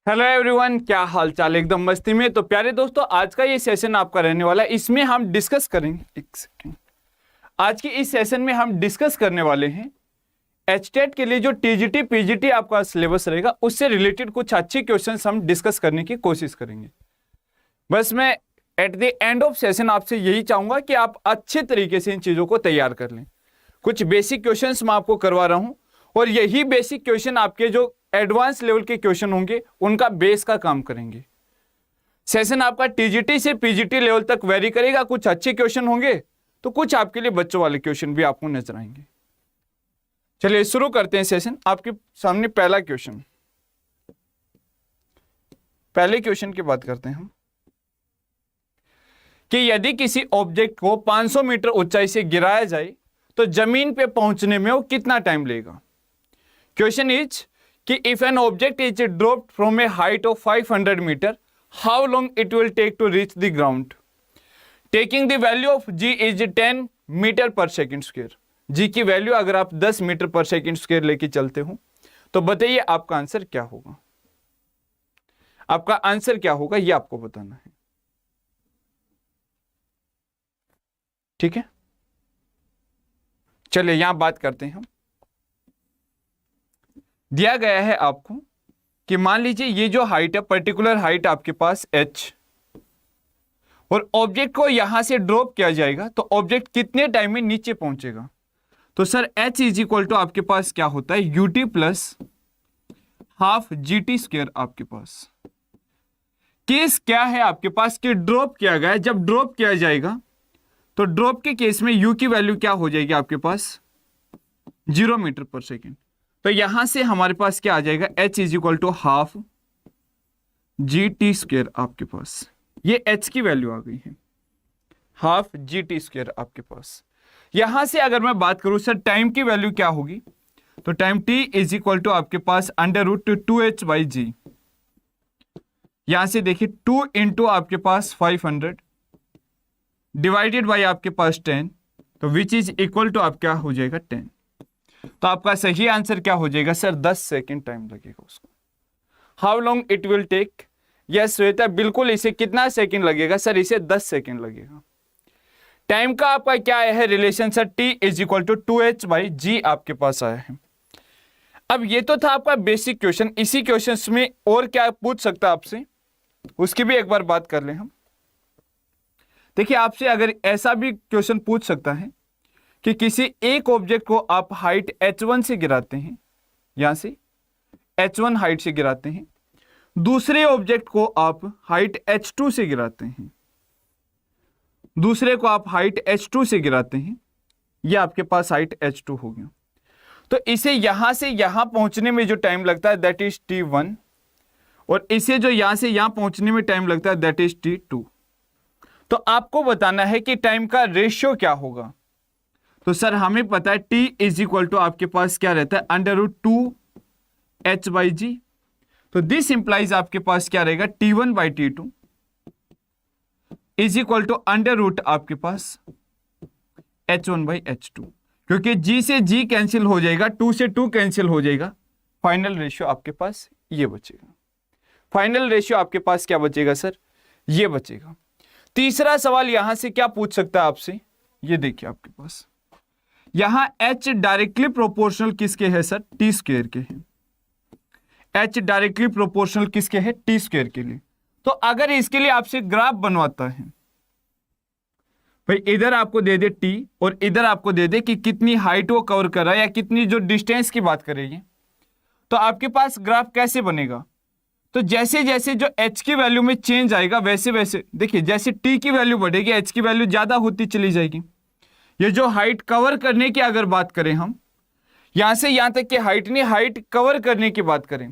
Hello everyone, क्या हाल चाल? एकदम मस्ती में। तो प्यारे दोस्तों, आज का ये सेशन आपका रहने वाला है। इसमें हम डिस्कस करेंगे, एक सेकेंड। आज की इस सेशन में हम डिस्कस करने वाले हैं एचटेट के लिए जो टीजीटी पीजीटी आपका सिलेबस रहेगा, उससे रिलेटेड कुछ अच्छे क्वेश्चंस हम डिस्कस करने की कोशिश करेंगे। बस मैं at the end of session आपसे यही चाहूंगा कि आप अच्छे तरीके से इन चीजों को तैयार कर लें। कुछ बेसिक क्वेश्चंस मैं आपको करवा रहा हूं और यही बेसिक क्वेश्चन आपके जो एडवांस लेवल के क्वेश्चन होंगे उनका बेस का काम करेंगे। सेशन आपका टीजीटी से पीजीटी लेवल तक वेरी करेगा। कुछ अच्छे क्वेश्चन होंगे तो कुछ आपके लिए बच्चों वाले क्वेश्चन भी आपको नजर आएंगे। चलिए शुरू करते हैं सेशन। आपके सामने पहला क्वेश्चन, पहले क्वेश्चन की बात करते हैं हम कि यदि किसी ऑब्जेक्ट को 500 मीटर ऊंचाई से गिराया जाए तो जमीन पे पहुंचने में वो कितना टाइम लेगा। क्वेश्चन इज कि if an object is dropped from a height of 500 metre, how long it will take to reach the ground. Taking the value of G is 10 metre पर सेकेंड स्क्वायर। जी की value अगर आप 10 metre पर second square लेके चलते हो तो बताइए आपका आंसर क्या होगा। आपका आंसर क्या होगा ये आपको बताना है, ठीक है। चलिए यहां बात करते हैं हम। दिया गया है आपको कि मान लीजिए ये जो हाइट है, पर्टिकुलर हाइट आपके पास h, और ऑब्जेक्ट को यहां से ड्रॉप किया जाएगा तो ऑब्जेक्ट कितने टाइम में नीचे पहुंचेगा। तो sir h is equal to आपके पास क्या होता है, ut plus half gt square. आपके पास केस क्या है आपके पास कि ड्रॉप किया गया। जब ड्रॉप किया जाएगा तो ड्रॉप के केस में u की वैल्यू क्या हो जाएगी आपके पास, 0 मीटर पर सेकेंड। तो यहां से हमारे पास क्या आ जाएगा, h is equal to half G T square. आपके पास ये h की वैल्यू आ गई है, हाफ जी टी स्क्वेयर आपके पास। यहां से अगर मैं बात करूं सर टाइम की वैल्यू क्या होगी, तो time t is equal to आपके पास under root 2h by G. यहां से देखिए 2 इंटू आपके पास 500 डिवाइडेड बाई आपके पास 10, तो विच इज इक्वल टू आपका हो जाएगा 10। तो आपका सही आंसर क्या हो जाएगा सर, 10 सेकेंड टाइम लगेगा उसको। How long it will take, yes Shweta बिल्कुल, इसे कितना सेकेंड लगेगा सर, इसे 10 सेकेंड लगेगा। टाइम का आपका क्या है relation sir, t is equal to 2h by g आपके पास आया है। अब ये तो था आपका बेसिक क्वेश्चन। इसी क्वेश्चन में और क्या पूछ सकता है आपसे, उसकी भी एक बार बात कर ले हम। देखिए आपसे अगर ऐसा भी क्वेश्चन पूछ सकता है कि किसी एक ऑब्जेक्ट को आप हाइट h1 से गिराते हैं, यहां से h1 हाइट से गिराते हैं, दूसरे ऑब्जेक्ट को आप हाइट h2 से गिराते हैं, दूसरे को आप हाइट h2 से गिराते हैं, यह आपके पास हाइट h2 हो गया। तो इसे यहां से यहां पहुंचने में जो टाइम लगता है दैट इज t1, और इसे जो यहां से यहां पहुंचने में टाइम लगता है दैट इज t2। तो आपको बताना है कि टाइम का रेशियो क्या होगा। तो सर हमें पता है t इज इक्वल टू आपके पास क्या रहता है, अंडर रूट 2h बाई जी। तो दिस इंप्लाइज आपके पास क्या रहेगा, t1 by t2 is equal to under root आपके पास h1 बाई h2, क्योंकि g से g कैंसिल हो जाएगा, 2 से 2 कैंसिल हो जाएगा। फाइनल रेशियो आपके पास ये बचेगा। फाइनल रेशियो आपके पास क्या बचेगा सर, ये बचेगा। तीसरा सवाल यहां से क्या पूछ सकता है आपसे, ये देखिए आपके पास यहां h डायरेक्टली प्रोपोर्शनल किसके है सर, टी स्क्वायर के हैं। h डायरेक्टली प्रोपोर्शनल किसके है, टी स्क्वायर के लिए। तो अगर इसके लिए आपसे ग्राफ बनवाता है, भाई इधर आपको दे दे t और इधर आपको दे दे कि कितनी हाइट वो कवर कर रहा है या कितनी जो डिस्टेंस की बात करेगी, तो आपके पास ग्राफ कैसे बनेगा। तो जैसे जैसे जो h की वैल्यू में चेंज आएगा वैसे वैसे देखिए, जैसे t की वैल्यू बढ़ेगी h की वैल्यू ज्यादा होती चली जाएगी। ये जो हाइट कवर करने की अगर बात करें हम, यहां से यहां तक की हाइट नहीं, हाइट कवर करने की बात करें,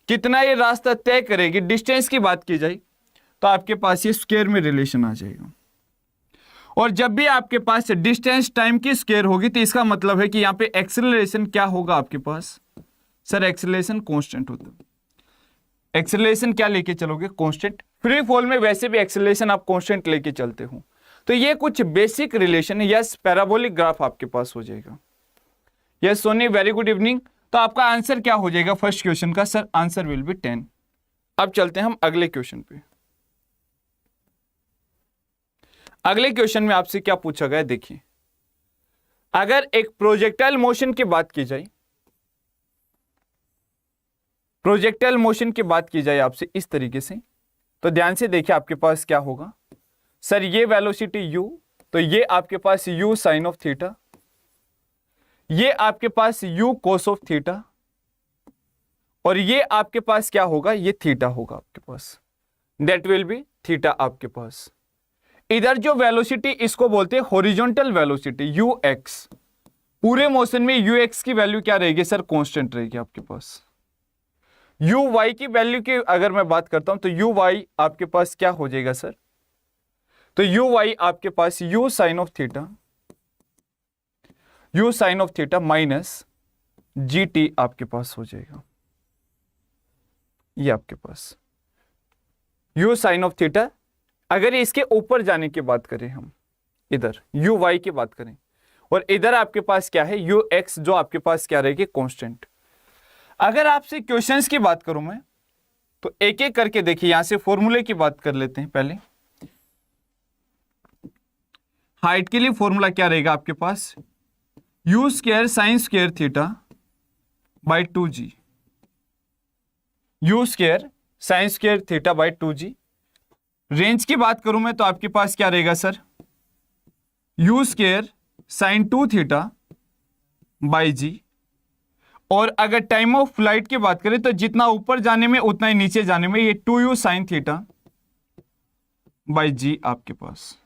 कितना ये रास्ता तय करेगी, डिस्टेंस की बात की जाए, तो आपके पास ये स्क्वायर में रिलेशन आ जाएगा। और जब भी आपके पास डिस्टेंस टाइम की स्क्वायर होगी तो इसका मतलब है कि यहां पे एक्सेलरेशन क्या होगा आपके पास, सर एक्सेलरेशन कांस्टेंट होता है। एक्सेलरेशन क्या लेके चलोगे, कांस्टेंट। फ्री फॉल में वैसे भी एक्सेलरेशन आप कांस्टेंट लेके चलते हो। तो ये कुछ बेसिक रिलेशन है। यस पैराबोलिक ग्राफ आपके पास हो जाएगा। Yes Soni very good evening. तो आपका आंसर क्या हो जाएगा फर्स्ट क्वेश्चन का, सर आंसर विल बी 10। अब चलते हैं हम अगले क्वेश्चन पे। अगले क्वेश्चन में आपसे क्या पूछा गया देखिए, अगर एक प्रोजेक्टाइल मोशन की बात की जाए, प्रोजेक्टाइल मोशन की बात की जाए आपसे इस तरीके से, तो ध्यान से देखिए आपके पास क्या होगा सर, ये वेलोसिटी u, तो ये आपके पास u साइन ऑफ थीटा, ये आपके पास u कोस ऑफ थीटा, और ये आपके पास क्या होगा, ये थीटा होगा आपके पास, दैट विल बी थीटा आपके पास। इधर जो वेलोसिटी इसको बोलते हैं हॉरिजॉन्टल वेलोसिटी ux, पूरे मोशन में ux की वैल्यू क्या रहेगी सर, कांस्टेंट रहेगी आपके पास। uy की वैल्यू की अगर मैं बात करता हूं तो uy आपके पास क्या हो जाएगा सर, तो uy आपके पास u sine of theta, u sine of theta minus gt आपके पास हो जाएगा, ये आपके पास u साइन ऑफ थीटा। अगर इसके ऊपर जाने की बात करें हम, इधर uy की बात करें, और इधर आपके पास क्या है ux, जो आपके पास क्या रहेगी, कांस्टेंट। अगर आपसे क्वेश्चंस की बात करूं मैं, तो एक एक करके देखिए, यहां से फॉर्मूले की बात कर लेते हैं पहले। हाइट के लिए फॉर्मूला क्या रहेगा आपके पास, u square sine square theta by 2g, u square sine square theta by 2g। Range की बात करूं मैं तो आपके पास क्या रहेगा sir, u square sine 2 theta by g, और अगर टाइम ऑफ फ्लाइट की बात करें तो जितना ऊपर जाने में उतना ही नीचे जाने में, ये 2u sine theta by g आपके पास,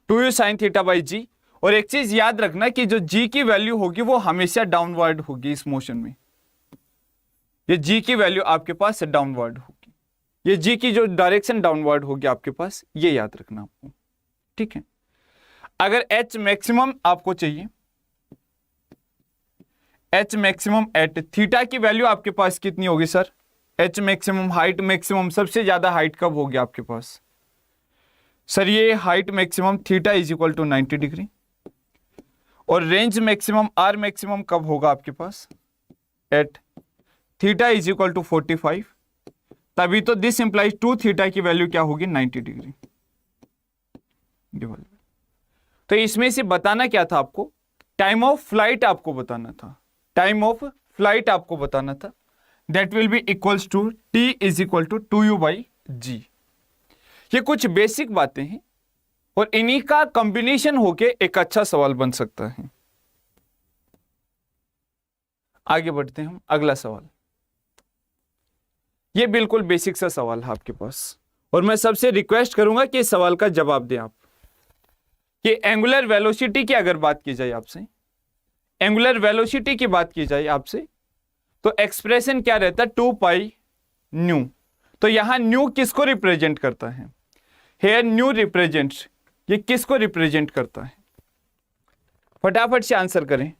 2u sine theta by g। और एक चीज याद रखना कि जो g की वैल्यू होगी वो हमेशा डाउनवर्ड होगी इस मोशन में, ये g की वैल्यू आपके पास डाउनवर्ड होगी, ये g की जो डायरेक्शन डाउनवर्ड होगी आपके पास, ये याद रखना आपको, ठीक है। अगर h मैक्सिमम आपको चाहिए, h मैक्सिमम एट थीटा की वैल्यू आपके पास कितनी होगी sir, h maximum, height maximum, सबसे ज्यादा हाइट कब होगी आपके पास सर, ये height maximum theta is equal to 90 degree, और रेंज मैक्सिमम r मैक्सिमम कब होगा आपके पास, at theta is equal to 45, तभी तो दिस इंप्लाइज 2 थीटा की वैल्यू क्या होगी, 90 डिग्री। तो इसमें से बताना क्या था आपको, टाइम ऑफ फ्लाइट आपको बताना था, टाइम ऑफ फ्लाइट आपको बताना था, that will be equals to t is equal to 2u by g। ये कुछ बेसिक बातें हैं और इन्हीं का कॉम्बिनेशन होके एक अच्छा सवाल बन सकता है। आगे बढ़ते हैं हम, अगला सवाल, ये बिल्कुल बेसिक सा सवाल है आपके पास, और मैं सबसे रिक्वेस्ट करूंगा कि इस सवाल का जवाब दें आप। कि एंगुलर वेलोसिटी की अगर बात की जाए आपसे, एंगुलर वेलोसिटी की बात की जाए आपसे, तो एक्सप्रेशन क्या रहता है, 2 पाई न्यू। तो यहां न्यू किसको रिप्रेजेंट करता है, हेयर न्यू रिप्रेजेंट्स, ये किसको रिप्रेजेंट करता है, फटाफट से आंसर करें।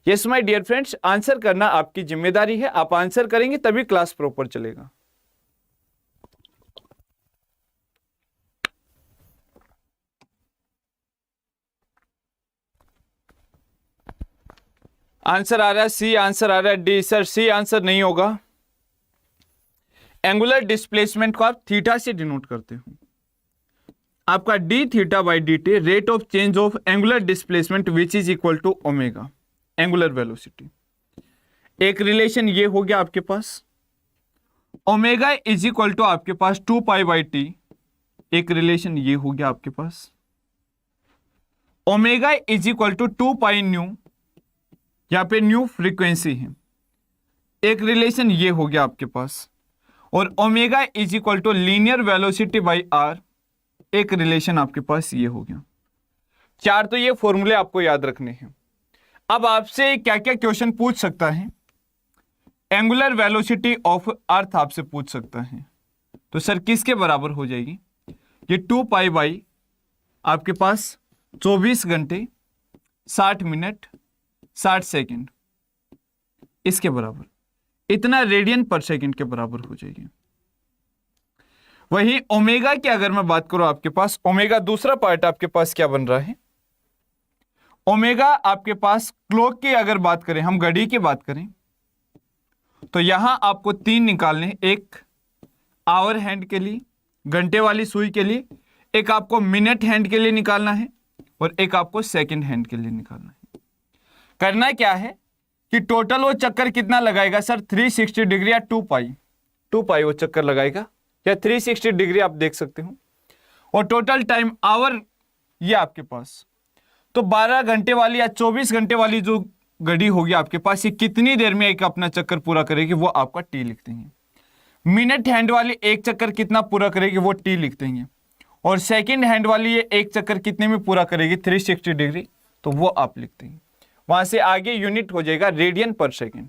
Yes my dear friends, answer करना आपकी जिम्मेदारी है, आप आंसर करेंगे तभी क्लास प्रॉपर चलेगा। आंसर आ रहा है सी, आंसर आ रहा है डी। सर सी आंसर नहीं होगा, एंगुलर डिस्प्लेसमेंट को आप थीटा से डिनोट करते हो, आपका d theta by d t, rate of change of angular displacement which is equal to omega angular velocity. एक रिलेशन ये हो गया आपके पास, ओमेगा इज इक्वल टू आपके पास 2 पाई बाई टी, एक रिलेशन ये हो गया आपके पास, omega is equal to 2 pi nu, यहां पे न्यू फ्रीक्वेंसी है, एक रिलेशन ये हो गया आपके पास, और omega is equal to linear velocity by R, एक रिलेशन आपके पास ये हो गया। चार तो ये फॉर्मूले आपको याद रखने हैं। अब आपसे क्या क्या क्वेश्चन पूछ सकता है, एंगुलर वेलोसिटी ऑफ अर्थ आपसे पूछ सकता है, तो सर किसके बराबर हो जाएगी, ये 2 पाई बाई आपके पास 24 घंटे 60 मिनट 60 सेकेंड, इसके बराबर, इतना रेडियन पर सेकेंड के बराबर हो जाएगी। वही ओमेगा की अगर मैं बात करूं आपके पास, ओमेगा दूसरा पार्ट आपके पास क्या बन रहा है, ओमेगा आपके पास क्लॉक की अगर बात करें, हम घड़ी की बात करें तो यहां आपको 3 निकालने हैं, एक आवर हैंड के लिए, घंटे वाली सुई के लिए, एक आपको मिनट हैंड के लिए निकालना है और एक आपको सेकंड हैंड के लिए निकालना है। करना क्या है कि टोटल वो चक्कर कितना लगाएगा सर, 360 डिग्री या 2 पाई वो चक्कर लगाएगा, या 360 डिग्री आप देख सकते हो। और टोटल टाइम आवर ये आपके पास, तो 12 घंटे वाली या 24 घंटे वाली जो घड़ी होगी आपके पास, ये कितनी देर में एक अपना चक्कर पूरा करेगी वो आपका टी लिखते हैं। मिनट हैंड वाली एक चक्कर कितना पूरा करेगी वो टी लिखते हैं। और सेकंड हैंड वाली ये एक चक्कर कितने में पूरा करेगी, 360 डिग्री, तो वो आप लिखते हैं। वहां से आगे यूनिट हो जाएगा रेडियन पर सेकेंड।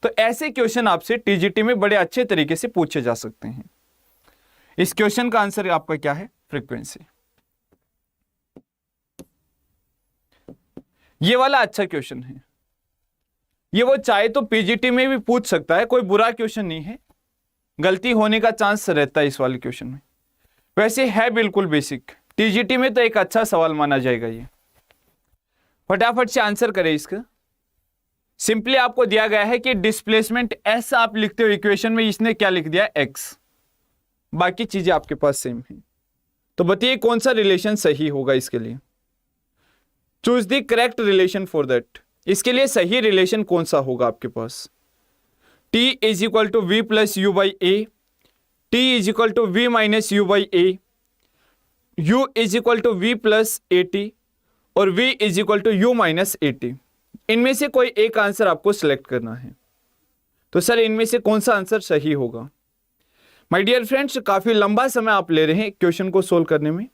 तो ऐसे क्वेश्चन आपसे टीजीटी में बड़े अच्छे तरीके से पूछे जा सकते हैं। इस क्वेश्चन का आंसर आपका क्या है, फ्रीक्वेंसी। ये वाला अच्छा क्वेश्चन है, ये वो चाहे तो पीजीटी में भी पूछ सकता है, कोई बुरा क्वेश्चन नहीं है, गलती होने का चांस रहता है इस वाले क्वेश्चन में। वैसे है बिल्कुल बेसिक, टीजीटी में तो एक अच्छा सवाल माना जाएगा ये। फटाफट से आंसर करें इसका। सिंपली आपको दिया गया है कि डिस्प्लेसमेंट एस आप लिखते हो इक्वेशन में, इसने क्या लिख दिया, एक्स, बाकी चीजें आपके पास सेम है। तो बताइए कौन सा रिलेशन सही होगा इसके लिए। Choose the correct relation for that. इसके लिए सही रिलेशन कौन सा होगा आपके पास, T is equal to V plus U by A, T is equal to V minus U by A, U is equal to V plus A T, और V is equal to U minus A T. इनमें से कोई एक answer आपको select करना है। तो sir इनमें से कौन सा आंसर सही होगा। माय डियर फ्रेंड्स, काफी लंबा समय आप ले रहे हैं क्वेश्चन को सोल्व करने में।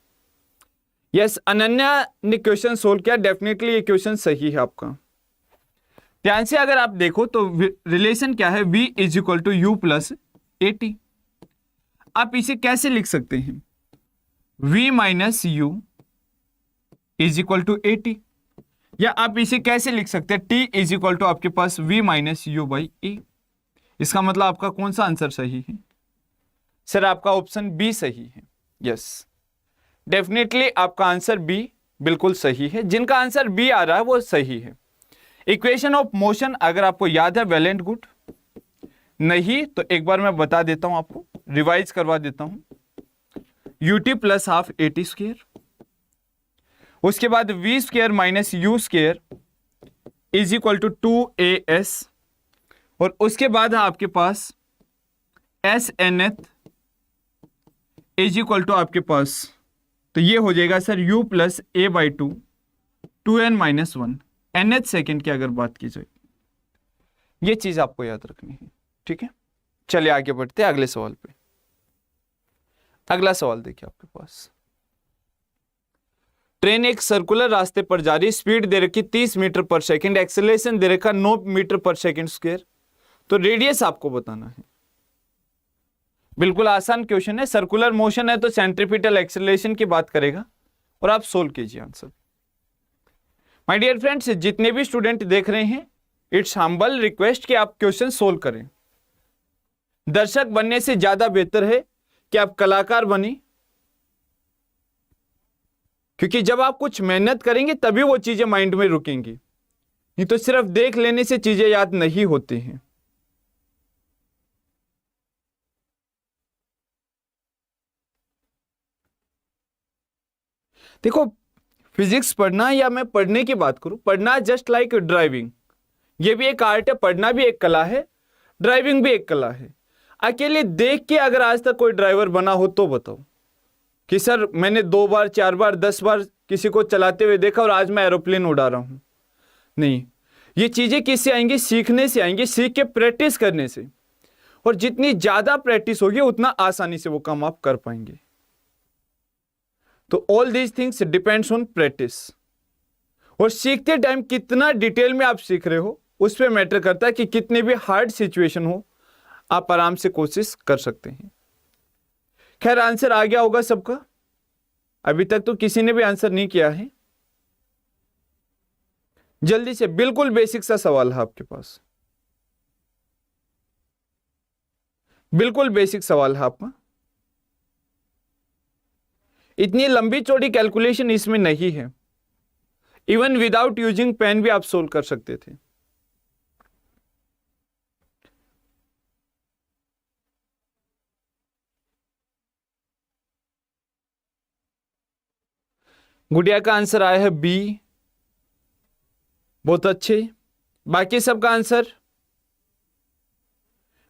यस, अनन्या ने क्वेश्चन सोल्व किया, डेफिनेटली ये क्वेश्चन सही है आपका। ध्यान से अगर आप देखो तो रिलेशन क्या है, V is equal to U plus A T. आप इसे कैसे लिख सकते हैं, V minus U is equal to A T, या आप इसे कैसे लिख सकते हैं, T इज इक्वल टू आपके पास V माइनस यू बाई ए। इसका मतलब आपका कौन सा आंसर सही है सर, आपका ऑप्शन बी सही है। यस, डेफिनेटली आपका आंसर बी बिल्कुल सही है। जिनका आंसर बी आ रहा है वो सही है। इक्वेशन ऑफ मोशन अगर आपको याद है, वेल एंड गुड, नहीं तो एक बार मैं बता देता हूं आपको, रिवाइज करवा देता हूं। U T plus half A T square, उसके बाद V square minus U square is equal to 2as, और उसके बाद है आपके पास S N th is equal to आपके पास, तो ये हो जाएगा sir u plus A by 2n minus 1, nth second की अगर बात की जाए। ये चीज आपको याद रखनी है, ठीक है। चलिए आगे बढ़ते हैं अगले सवाल पे। अगला सवाल देखिए आपके पास, ट्रेन एक सर्कुलर रास्ते पर जा रही, स्पीड दे रखी 30 मीटर पर सेकेंड, एक्सेलरेशन दे रखा 9 मीटर पर सेकेंड स्क्वायर, तो रेडियस आपको बताना है। बिल्कुल आसान क्वेश्चन है, सर्कुलर मोशन है तो सेंट्रीपिटल एक्सेलरेशन की बात करेगा, और आप सोल्व कीजिए आंसर। माय डियर फ्रेंड्स, जितने भी स्टूडेंट देख रहे हैं, इट्स हम्बल रिक्वेस्ट कि आप क्वेश्चन सोल्व करें। दर्शक बनने से ज्यादा बेहतर है कि आप कलाकार बने, क्योंकि जब आप कुछ मेहनत करेंगे तभी वो चीजें माइंड में रुकेंगी, नहीं तो सिर्फ देख लेने से चीजें याद नहीं होती हैं। देखो, फिजिक्स पढ़ना या मैं पढ़ने की बात करूं, पढ़ना जस्ट लाइक ड्राइविंग, ये भी एक आर्ट है, पढ़ना भी एक कला है, ड्राइविंग भी एक कला है। अकेले देख के अगर आज तक कोई ड्राइवर बना हो तो बताओ कि सर मैंने 2 बार 4 बार 10 बार किसी को चलाते हुए देखा और आज मैं एरोप्लेन उड़ा रहा हूं। नहीं, ये चीजें किससे आएंगी, सीखने से आएंगी, सीख के प्रैक्टिस करने से, और जितनी ज्यादा प्रैक्टिस होगी उतना आसानी से वो काम आप कर पाएंगे। तो all these things depends on practice, और सीखते टाइम कितना डिटेल में आप सीख रहे हो उस पर मैटर करता है कि कितनी भी हार्ड सिचुएशन हो आप आराम से कोशिश कर सकते हैं। खैर, आंसर आ गया होगा सबका, अभी तक तो किसी ने भी आंसर नहीं किया है। जल्दी से, बिल्कुल बेसिक सा सवाल है आपके पास, बिल्कुल बेसिक सवाल है आपका। इतनी लंबी चौड़ी कैलकुलेशन इसमें नहीं है, इवन विदाउट यूजिंग पेन भी आप सोल्व कर सकते थे। गुड़िया का आंसर आया है बी, बहुत अच्छे। बाकी सबका आंसर,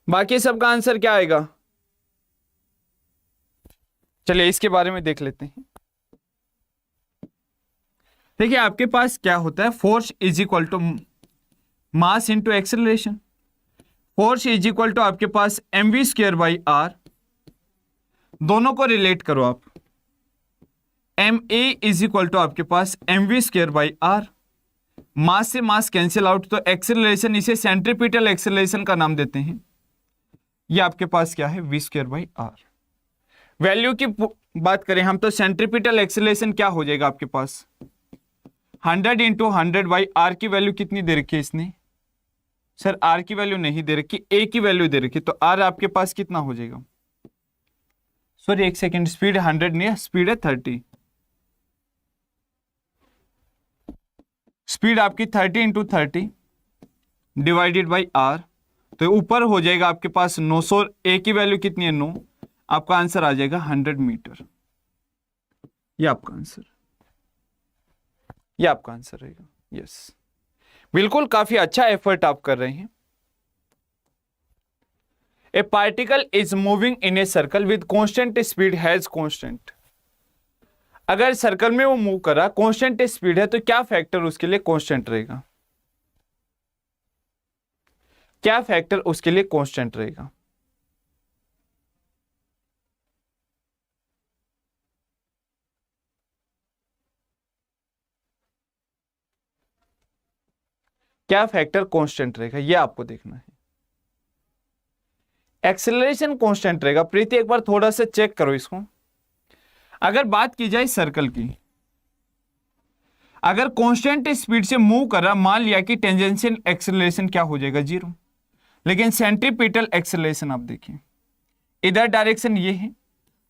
बाकी सबका आंसर क्या आएगा? चलिए इसके बारे में देख लेते हैं। देखिए आपके पास क्या होता है, force is equal to mass into acceleration. Force is equal to आपके पास mv स्क्वायर बाई आर, दोनों को रिलेट करो आप। ma इज इक्वल टू आपके पास mv स्क्वायर बाई आर, मास से मास कैंसिल आउट, तो एक्सेलरेशन, इसे सेंट्रीपिटल एक्सेलरेशन का नाम देते हैं। ये आपके पास क्या है, v square by R. Value की बात करें हम तो सेंट्रीपिटल एक्सेलरेशन क्या हो जाएगा आपके पास, 100 इंटू 100 बाई आर की वैल्यू कितनी दे रखी है इसने? सर आर की वैल्यू नहीं दे रखी, ए की वैल्यू दे रखी, तो आर आपके पास कितना हो जाएगा? सॉरी एक सेकेंड, स्पीड 100 नहीं है, स्पीड है 30। स्पीड आपकी 30 इंटू 30 डिवाइडेड बाई आर, तो ऊपर हो जाएगा आपके पास 900, ए की वैल्यू कितनी है 9, आपका आंसर आ जाएगा 100 मीटर। ये आपका आंसर, ये आपका आंसर रहेगा। यस, बिल्कुल, काफी अच्छा एफर्ट आप कर रहे हैं। ए particle is moving in a circle with constant speed has constant. अगर सर्कल में वो मूव कर रहा, कांस्टेंट स्पीड है, तो क्या फैक्टर उसके लिए कांस्टेंट रहेगा? क्या फैक्टर उसके लिए कांस्टेंट रहेगा? क्या फैक्टर कांस्टेंट रहेगा, ये आपको देखना है। एक्सेलरेशन कांस्टेंट रहेगा। प्रीति एक बार थोड़ा सा चेक करो इसको। अगर बात की जाए सर्कल की, अगर कांस्टेंट स्पीड से मूव कर रहा, मान लिया कि टेंजेंशियल एक्सेलरेशन क्या हो जाएगा, 0। लेकिन सेंट्रीपिटल एक्सेलरेशन आप देखिए, इधर डायरेक्शन ये है,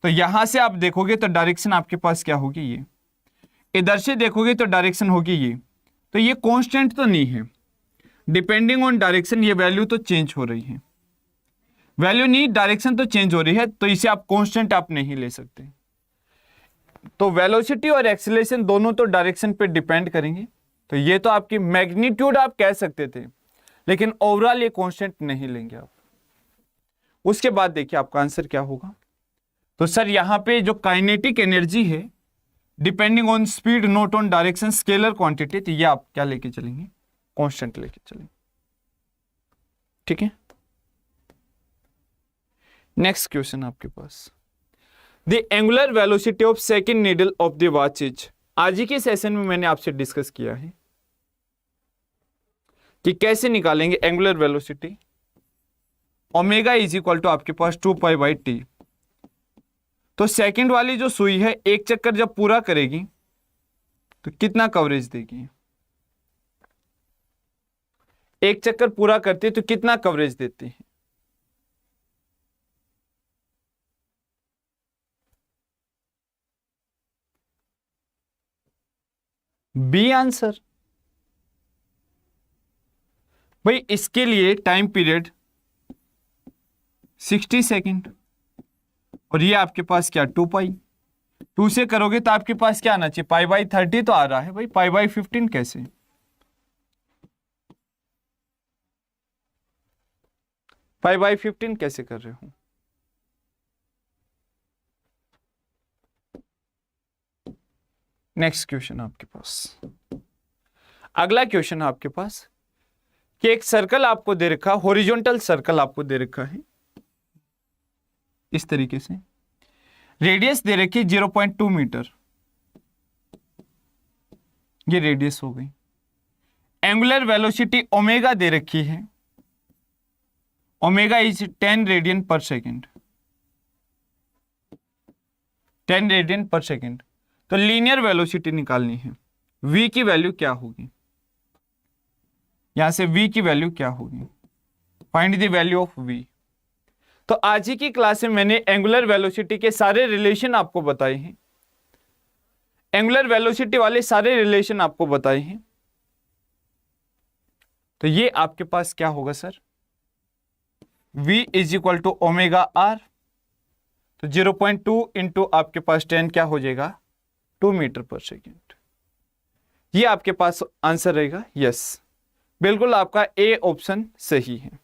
तो यहां से आप देखोगे तो डायरेक्शन आपके पास क्या होगी, ये। इधर से देखोगे तो डायरेक्शन होगी ये, तो ये कांस्टेंट तो नहीं है। डिपेंडिंग ऑन डायरेक्शन ये वैल्यू तो चेंज हो रही है, वैल्यू नहीं, डायरेक्शन तो चेंज हो रही है, तो इसे आप कांस्टेंट आप नहीं ले सकते। तो वेलोसिटी और एक्सेलरेशन दोनों तो डायरेक्शन पे डिपेंड करेंगे, तो ये तो आपकी मैग्नीट्यूड आप कह सकते थे, लेकिन ओवरऑल ये कांस्टेंट नहीं लेंगे आप। उसके बाद देखिए आपका आंसर क्या होगा। तो सर यहां पे जो काइनेटिक एनर्जी है depending on speed not on direction, scalar quantity, तो ये आप क्या लेके चलेंगे, कांस्टेंट लेके चलेंगे। ठीक है, नेक्स्ट क्वेश्चन आपके पास, the angular velocity of second needle of the watch is. आज ही के सेशन में मैंने आपसे डिस्कस किया है कि कैसे निकालेंगे angular velocity. Omega is equal to आपके पास 2 पाई टी। तो सेकंड वाली जो सुई है, एक चक्कर जब पूरा करेगी तो कितना कवरेज देगी? एक चक्कर पूरा करती है तो कितना कवरेज देती है? B answer. भाई इसके लिए टाइम पीरियड 60 सेकेंड, और ये आपके पास क्या 2 पाई। 2 से करोगे तो आपके पास क्या आना चाहिए, पाई बाई 30 तो आ रहा है भाई, पाई बाई 15 कैसे? पाई बाई 15 कैसे कर रहे हो? नेक्स्ट क्वेश्चन आपके पास, अगला क्वेश्चन आपके पास कि एक सर्कल आपको दे रखा, हॉरिजॉन्टल सर्कल आपको दे रखा है इस तरीके से, रेडियस दे रखी 0.2 मीटर, ये रेडियस हो गई। एंगुलर वेलोसिटी ओमेगा दे रखी है, ओमेगा इज 10 रेडियन पर सेकेंड, 10 रेडियन पर सेकेंड। तो लीनियर वेलोसिटी निकालनी है, v की वैल्यू क्या होगी, यहां से v की वैल्यू क्या होगी, find the value of v। तो आज ही की क्लास में मैंने एंगुलर वेलोसिटी के सारे रिलेशन आपको बताए हैं, एंगुलर वेलोसिटी वाले सारे रिलेशन आपको बताए हैं। तो ये आपके पास क्या होगा sir, v is equal to omega R, तो 0.2 इंटू आपके पास 10 क्या हो जाएगा 2 मीटर पर सेकेंड। ये आपके पास आंसर रहेगा यस, बिल्कुल आपका ए ऑप्शन सही है।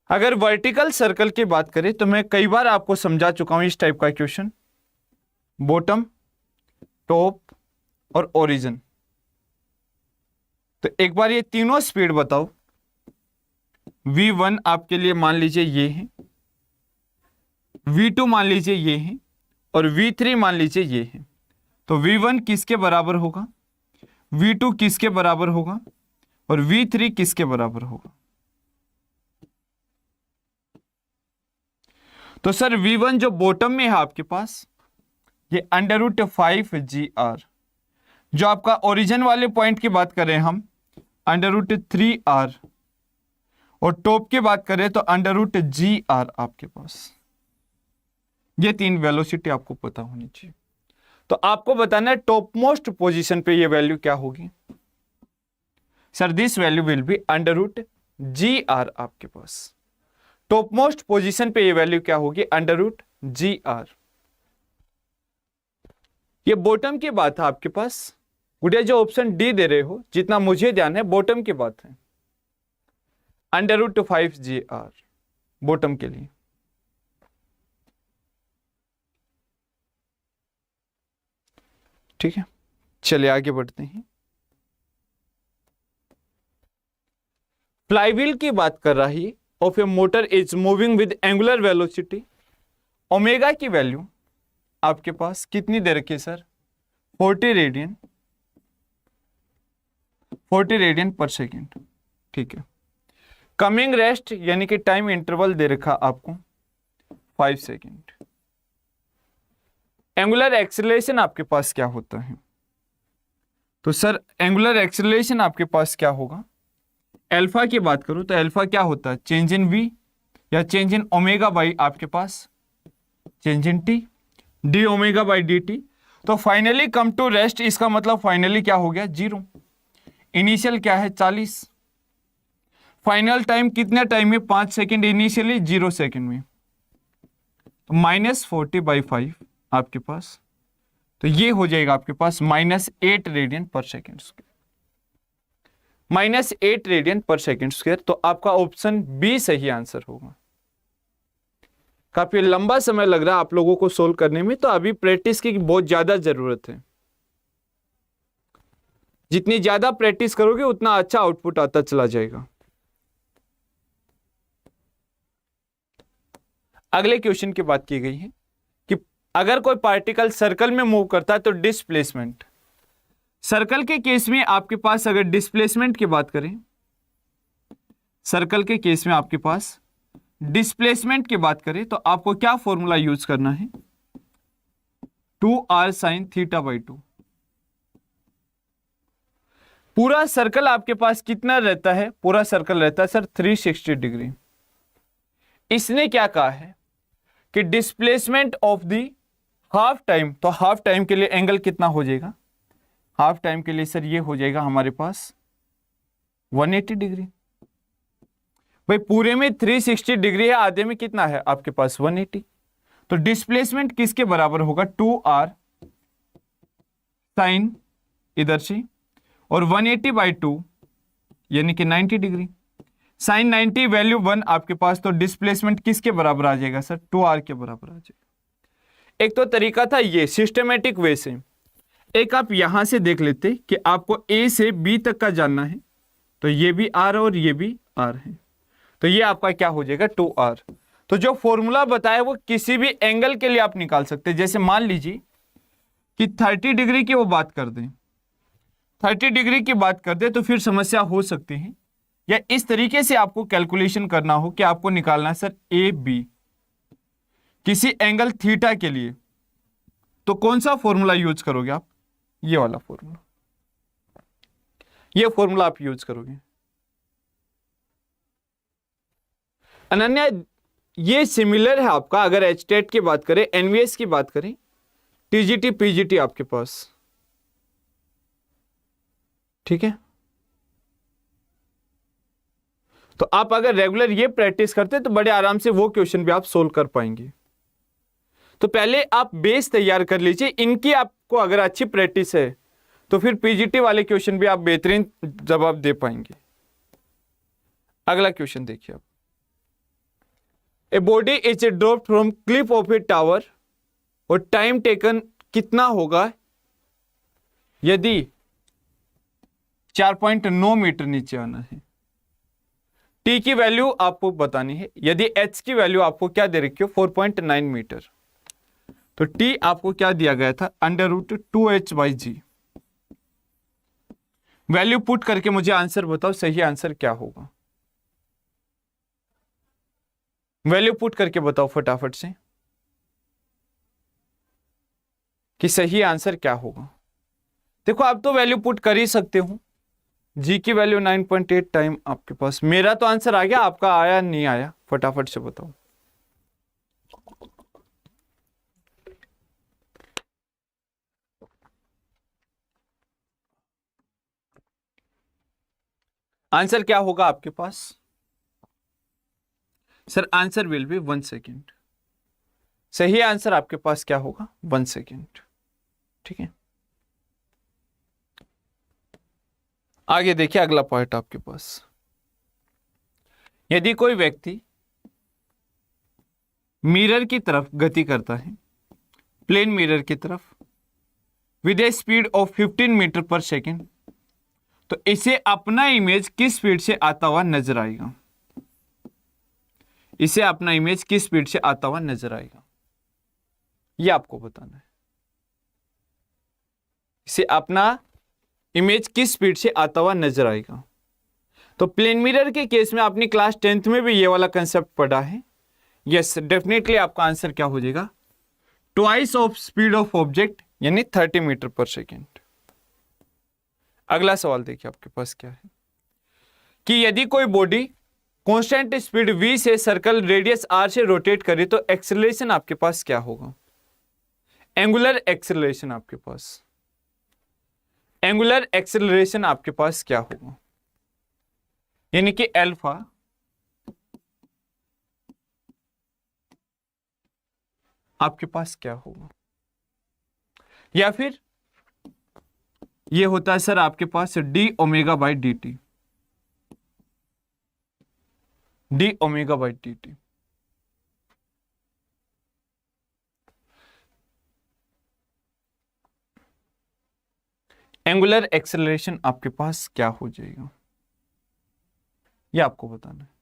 अगर वर्टिकल सर्कल की बात करें तो मैं कई बार आपको समझा चुका हूं इस टाइप का क्वेश्चन, बॉटम, टॉप और ओरिजिन। तो एक बार ये तीनों स्पीड बताओ। V1 आपके लिए मान लीजिए ये है, V2 मान लीजिए ये है, और V3 मान लीजिए ये है। तो V1 किसके बराबर होगा, V2 किसके बराबर होगा, और V3 किसके बराबर होगा? तो सर V1 जो बॉटम में है आपके पास, ये √5GR, जो आपका ओरिजिन वाले पॉइंट की बात करें हम √3R, और टॉप की बात करें तो √GR आपके पास। ये तीन वेलोसिटी आपको पता होनी चाहिए। तो आपको बताना है टॉप मोस्ट पोजीशन पे ये वैल्यू क्या होगी। Sir this value will be √GR आपके पास। टॉप मोस्ट पोजीशन पे ये वैल्यू क्या होगी, √GR। ये बॉटम की बात है आपके पास। गुड़िया जो ऑप्शन डी दे रहे हो, जितना मुझे ध्यान है बॉटम की बात है, √5GR बॉटम के लिए। ठीक है, चलिए आगे बढ़ते हैं। फ्लाईव्हील की बात कर रहा है, of A motor is moving with angular velocity. Omega की वैल्यू आपके पास कितनी दे रखी है सर, 40 रेडियन पर सेकेंड। ठीक है, कमिंग रेस्ट यानी कि टाइम इंटरवल दे रखा आपको 5 सेकेंड। एंगुलर एक्सीलरेशन आपके पास क्या होता है, तो सर एंगुलर एक्सीलरेशन आपके पास क्या होगा, अल्फा की बात करूं तो अल्फा क्या होता है, चेंज इन v या चेंज इन ओमेगा बाई आपके पास change in t, d omega by d t. तो फाइनली कम टू रेस्ट, इसका मतलब फाइनली क्या हो गया, 0। इनिशियल क्या है 40, फाइनल टाइम कितने टाइम में, 5 सेकेंड, इनिशियली 0 सेकेंड में, तो -40/5 आपके पास। तो ये हो जाएगा आपके पास -8 रेडियन पर सेकेंड स्क्वायर, -8 रेडियन पर सेकेंड स्क्वायर। तो आपका ऑप्शन बी सही आंसर होगा। काफी लंबा समय लग रहा है आप लोगों को सोल्व करने में, तो अभी प्रैक्टिस की बहुत ज्यादा जरूरत है। जितनी ज्यादा प्रैक्टिस करोगे उतना अच्छा आउटपुट आता चला जाएगा। अगले क्वेश्चन की बात की गई है कि अगर कोई पार्टिकल सर्कल में मूव करता है तो डिस्प्लेसमेंट। सर्कल के केस में आपके पास अगर डिस्प्लेसमेंट की बात करें, सर्कल के केस में आपके पास डिस्प्लेसमेंट की बात करें तो आपको क्या फॉर्मूला यूज करना है, 2r sin θ/2। पूरा सर्कल आपके पास कितना रहता है, पूरा सर्कल रहता है सर 360 डिग्री। इसने क्या कहा है कि displacement of the half time, तो हाफ टाइम के लिए एंगल कितना हो जाएगा, हाफ टाइम के लिए सर ये हो जाएगा हमारे पास 180 डिग्री। भाई पूरे में 360 डिग्री है, आधे में कितना है आपके पास 180। तो डिस्प्लेसमेंट किसके बराबर होगा, 2r साइन इधर से और 180/2 यानी कि 90 डिग्री। साइन 90 वैल्यू 1 आपके पास, तो डिस्प्लेसमेंट किसके बराबर आ जाएगा सर, 2r के बराबर आ जाएगा। एक तो तरीका था ये सिस्टमेटिक वे से, एक आप यहां से देख लेते कि आपको a से b तक का जानना है, तो ये भी r और ये भी r है, तो ये आपका क्या हो जाएगा 2r। तो जो फॉर्मूला बताया वो किसी भी एंगल के लिए आप निकाल सकते हैं। जैसे मान लीजिए कि 30 डिग्री की वो बात कर दें, 30 डिग्री की बात कर दे तो फिर समस्या हो सकती है, या इस तरीके से आपको कैलकुलेशन करना हो कि आपको निकालना है सर ए बी किसी एंगल थीटा के लिए, तो कौन सा फॉर्मूला यूज करोगे आप, ये वाला फॉर्मूला, ये फॉर्मूला आप यूज करोगे। अनन्या ये सिमिलर है आपका, अगर एचटेट की बात करें, एनवीएस की बात करें, टीजीटी पीजीटी आपके पास, ठीक है। तो आप अगर रेगुलर ये प्रैक्टिस करते तो बड़े आराम से वो क्वेश्चन भी आप सोल्व कर पाएंगे। तो पहले आप बेस तैयार कर लीजिए, इनकी आपको अगर अच्छी प्रैक्टिस है तो फिर पीजीटी वाले क्वेश्चन भी आप बेहतरीन जवाब दे पाएंगे। अगला क्वेश्चन देखिए आप। ए body is drop from Cliff of A tower और टाइम टेकन कितना होगा यदि 4.9 मीटर नीचे आना है। टी की वैल्यू आपको बतानी है, यदि एच की वैल्यू आपको क्या दे रखी हो 4.9 मीटर, तो टी आपको क्या दिया गया था √2h/g। वैल्यू पुट करके मुझे आंसर बताओ, सही आंसर क्या होगा। वैल्यू पुट करके बताओ फटाफट से कि सही आंसर क्या होगा। देखो आप तो वैल्यू पुट कर ही सकते हो। जी की वैल्यू 9.8 टाइम आपके पास। मेरा तो आंसर आ गया, आपका आया नहीं आया फटाफट से बताओ। आंसर क्या होगा आपके पास? Sir answer will be 1 second. सही आंसर आपके पास क्या होगा 1 सेकेंड। ठीक है, आगे देखिए अगला पॉइंट आपके पास। यदि कोई व्यक्ति मिरर की तरफ गति करता है, प्लेन मिरर की तरफ, with a speed of 15 metre पर सेकेंड, तो इसे अपना इमेज किस स्पीड से आता हुआ नजर आएगा। इसे अपना इमेज किस स्पीड से आता हुआ नजर आएगा, यह आपको बताना है। इसे अपना इमेज किस स्पीड से आता हुआ नजर आएगा। तो प्लेन मिरर के केस में आपने क्लास 10th में भी ये वाला कंसेप्ट पढ़ा है। यस, डेफिनेटली आपका आंसर क्या हो जाएगा, twice of speed of object यानी 30 मीटर पर सेकेंड। अगला सवाल देखिए आपके पास क्या है कि यदि कोई बॉडी कांस्टेंट स्पीड v से सर्कल रेडियस r से रोटेट करे तो एक्सेलरेशन आपके पास क्या होगा। एंगुलर एक्सेलरेशन आपके पास, एंगुलर एक्सेलरेशन आपके पास क्या होगा, यानी कि अल्फा आपके पास क्या होगा। या फिर ये होता है सर आपके पास d⍵/dt, d⍵/dt। एंगुलर एक्सेलरेशन आपके पास क्या हो जाएगा, ये आपको बताना है।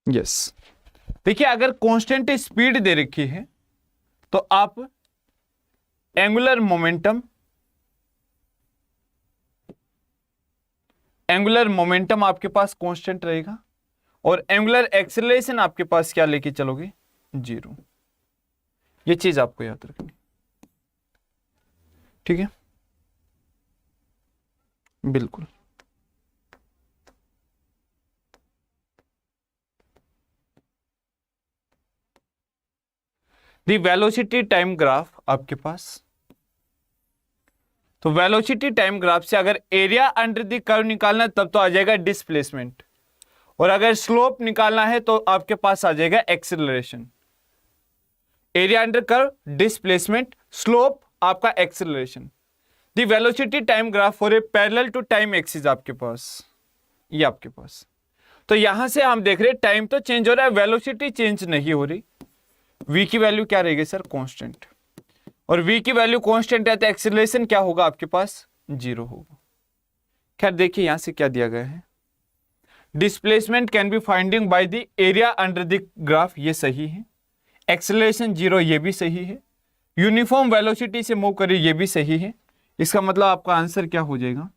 यस, देखिए अगर कांस्टेंट स्पीड दे रखी है तो आप एंगुलर मोमेंटम, एंगुलर मोमेंटम आपके पास कांस्टेंट रहेगा और एंगुलर एक्सेलरेशन आपके पास क्या लेके चलोगे 0। ये चीज आपको याद रखनी, ठीक है, बिल्कुल। दी वेलोसिटी टाइम ग्राफ आपके पास, तो वेलोसिटी टाइम ग्राफ से अगर एरिया अंडर द कर्व निकालना है तब तो आ जाएगा डिस्प्लेसमेंट, और अगर स्लोप निकालना है तो आपके पास आ जाएगा acceleration. Area under curve, displacement, slope, आपका acceleration. The velocity time graph for a parallel to time axis आपके पास, ये आपके पास। तो यहां से हम देख रहे हैं टाइम तो चेंज हो रहा है, वेलोसिटी चेंज नहीं हो रही। v की वैल्यू क्या रहेगी सर कांस्टेंट, और v की वैल्यू कांस्टेंट है तो एक्सेलरेशन क्या होगा आपके पास 0 होगा। खैर देखिए यहां से क्या दिया गया है, displacement can be finding by the area under the graph, ये सही है। एक्सेलरेशन 0, ये भी सही है। यूनिफॉर्म वेलोसिटी से मूव करिए, ये भी सही है। इसका मतलब आपका आंसर क्या हो जाएगा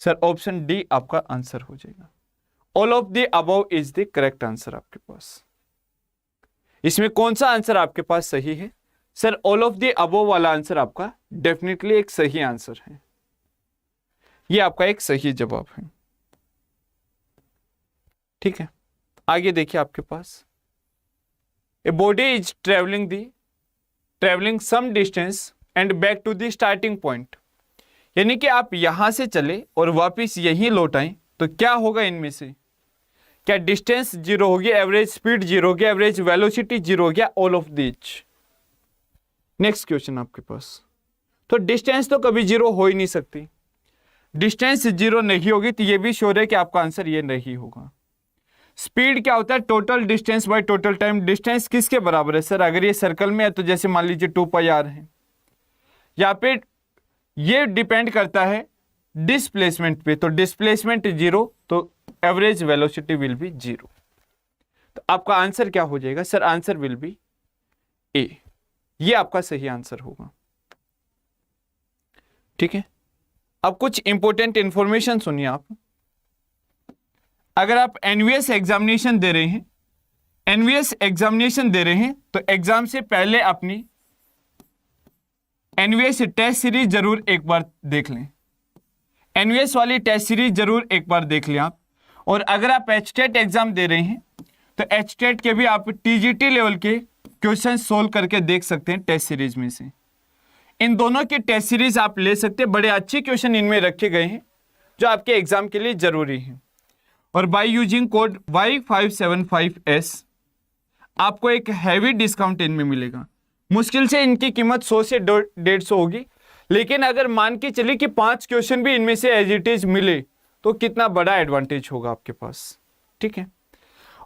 सर, ऑप्शन डी आपका आंसर हो जाएगा। All of the above is the correct answer आपके पास। इसमें कौन सा आंसर आपके पास सही है sir, all of the above वाला आंसर आपका डेफिनेटली एक सही आंसर है, ये आपका एक सही जवाब है, ठीक है। आगे देखिए आपके पास, a body is travelling some distance and back to the starting point, यानी कि आप यहां से चले और वापस यहीं लौट आए, तो क्या होगा इनमें से? क्या डिस्टेंस जीरो होगी, एवरेज स्पीड जीरो होगी, एवरेज वेलोसिटी जीरो हो गया, ऑल ऑफ दिच। नेक्स्ट क्वेश्चन आपके पास, तो डिस्टेंस तो कभी जीरो हो ही नहीं सकती, डिस्टेंस जीरो नहीं होगी, तो ये भी श्योर है कि आपका आंसर ये नहीं होगा। स्पीड क्या होता है? Total distance by total time. Distance किसके बराबर है सर? अगर ये सर्कल में है तो जैसे मान लीजिए 2πr है, यहाँ पे ये डिपेंड करता है डिस्प्लेसमेंट पे, तो डिस्प्लेसमेंट जीरो, तो average velocity will be zero. तो आपका आंसर क्या हो जाएगा सर? आंसर विल बी ए, ये आपका सही आंसर होगा। ठीक है, अब कुछ इंपॉर्टेंट इंफॉर्मेशन सुनिए आप। अगर आप एनवीएस एग्जामिनेशन दे रहे हैं, एनवीएस एग्जामिनेशन दे रहे हैं, तो एग्जाम से पहले अपनी एनवीएस टेस्ट सीरीज जरूर एक बार देख लें, एनवीएस वाली टेस्ट सीरीज जरूर एक बार देख लें आप। और अगर आप एचटेट एग्जाम दे रहे हैं, तो एचटेट के भी आप टीजीटी लेवल के क्वेश्चन सोल्व करके देख सकते हैं टेस्ट सीरीज में से। इन दोनों की टेस्ट सीरीज आप ले सकते हैं, बड़े अच्छे क्वेश्चन इनमें रखे गए हैं जो आपके एग्जाम के लिए जरूरी है। और बाय यूजिंग कोड Y575S आपको एक हैवी डिस्काउंट इनमें मिलेगा। मुश्किल से इनकी कीमत 100 से 150 होगी, लेकिन अगर मान के चलिए कि 5 क्वेश्चन भी इनमें से एज इट इज मिले, तो कितना बड़ा एडवांटेज होगा आपके पास। ठीक है,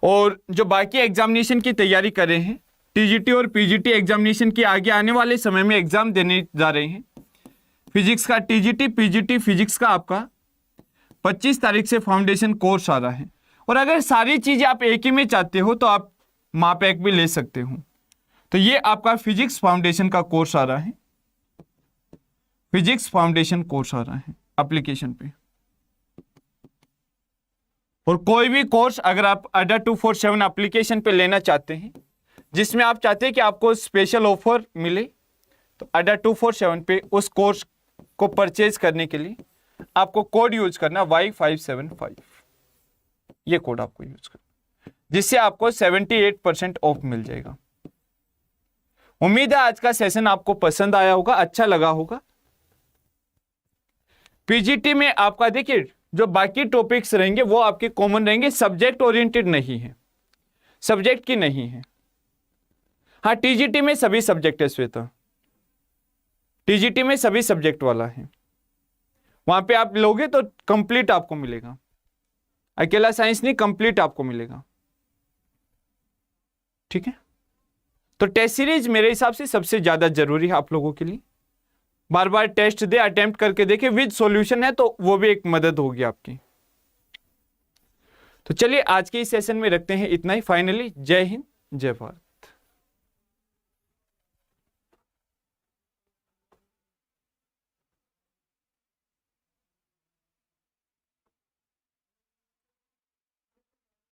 और जो बाकी एग्जामिनेशन की तैयारी कर रहे हैं, टीजीटी और पीजीटी एग्जामिनेशन की आगे आने वाले समय में एग्जाम देने जा रहे हैं, फिजिक्स का टीजीटी पीजीटी फिजिक्स का आपका 25 तारीख से फाउंडेशन कोर्स आ रहा है। और अगर सारी चीजें आप एक ही में चाहते हो तो आप मापैक भी ले सकते हो। तो ये आपका फिजिक्स फाउंडेशन का कोर्स आ रहा है, फिजिक्स फाउंडेशन कोर्स आ रहा है एप्लीकेशन पे। और कोई भी कोर्स अगर आप अड्डा 247 एप्लीकेशन पे लेना चाहते हैं, जिसमें आप चाहते हैं कि आपको स्पेशल ऑफर मिले, तो अड्डा 247 पे उस कोर्स को परचेज करने के लिए आपको कोड यूज करना Y575, ये कोड आपको यूज करना, जिससे आपको 78% ऑफ मिल जाएगा। उम्मीद है आज का सेशन आपको पसंद आया होगा, अच्छा लगा होगा। पीजीटी में आपका देखिए जो बाकी टॉपिक्स रहेंगे वो आपके कॉमन रहेंगे, सब्जेक्ट ओरिएंटेड नहीं है, सब्जेक्ट की नहीं है। हाँ, टीजीटी में सभी सब्जेक्ट है श्वेता, टीजीटी में सभी सब्जेक्ट वाला है, वहां पे आप लोगे तो कंप्लीट आपको मिलेगा, अकेला साइंस नहीं, कंप्लीट आपको मिलेगा। ठीक है, तो टेस्ट सीरीज मेरे हिसाब से सबसे ज्यादा जरूरी है आप लोगों के लिए। बार बार टेस्ट दे, अटेम्प्ट करके देखे, विद सॉल्यूशन है तो वो भी एक मदद होगी आपकी। तो चलिए आज के इस सेशन में रखते हैं इतना ही। फाइनली जय हिंद जय भारत।